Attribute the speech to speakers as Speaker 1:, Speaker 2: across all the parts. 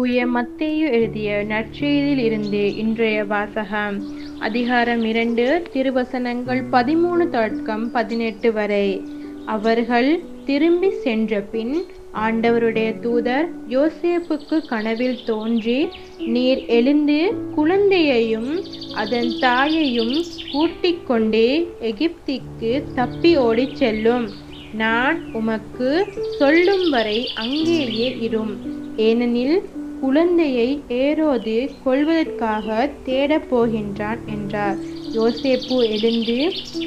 Speaker 1: தூய மத்தேயு எழுதிய நற்செய்தியில் இருந்து இன்றைய வாசகம். அதிகாரம் 2, திருவசனங்கள் 13-18 வரை. அவர்கள் திரும்பி சென்ற பின் ஆண்டவருடைய தூதர் யோசேப்புக்கு கனவில் தோன்றி, நீர் எழுந்து குழந்தையையும் அதன் தாயையும் கூட்டிக் கொண்டே எகிப்திற்கு தப்பி ஓடிச் செல்லும். நான் உமக்கு சொல்லும் வரை அங்கேயே இரும். ஏனெனில் குழந்தையை ஏரோது கொல்வதற்காக தேடப் போகின்றான் என்றார். யோசேப்பு எழுந்து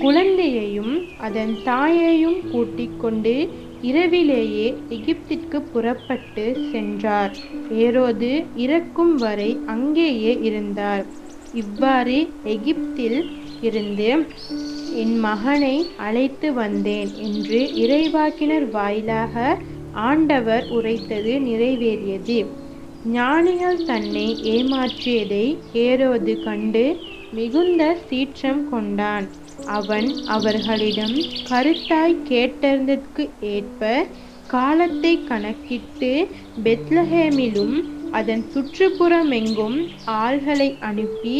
Speaker 1: குழந்தையையும் அதன் தாயையும் கூட்டிக் கொண்டு இரவிலேயே எகிப்திற்கு புறப்பட்டு சென்றார். ஏரோது இறக்கும் வரை அங்கேயே இருந்தார். இவ்வாறு எகிப்தில் இருந்து என் மகனை அழைத்து வந்தேன் என்று இறைவாக்கினர் வாயிலாக ஆண்டவர் உரைத்தது நிறைவேறியது. ஞானிகள் தன்னை ஏமாற்றியதை ஏரோது கண்டு மிகுந்த சீற்றம் கொண்டான். அவன் அவர்களிடம் கருத்தாய் கேட்டதற்கு ஏற்ப காலத்தை கணக்கிட்டு பெத்லஹேமிலும் அதன் சுற்றுப்புறமெங்கும் ஆள்களை அனுப்பி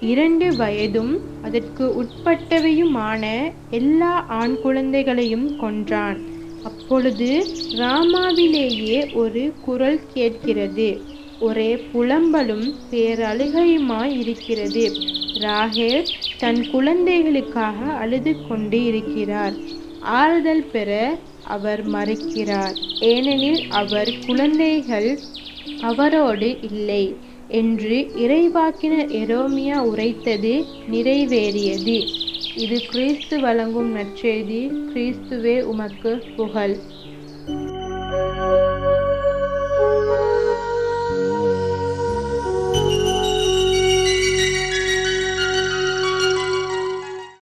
Speaker 1: 2 வயதும் அதற்கு உட்பட்டவையுமான எல்லா ஆண் குழந்தைகளையும் கொன்றான். அப்பொழுது ராமாவிலேயே ஒரு குரல் கேட்கிறது, ஒரே புலம்பலும் பேரழுகையுமாய் இருக்கிறது. ராகேல் தன் குழந்தைகளுக்காக அழுது கொண்டு இருக்கிறார். ஆறுதல் பெற அவர் மறுக்கிறார், ஏனெனில் அவர் குழந்தைகள் அவரோடு இல்லை என்று இறைவாக்கினர் எரேமியா உரைத்தது நிறைவேறியது. இது கிறிஸ்து வழங்கும் நற்செய்தி. கிறிஸ்துவே உமக்கு புகழ்.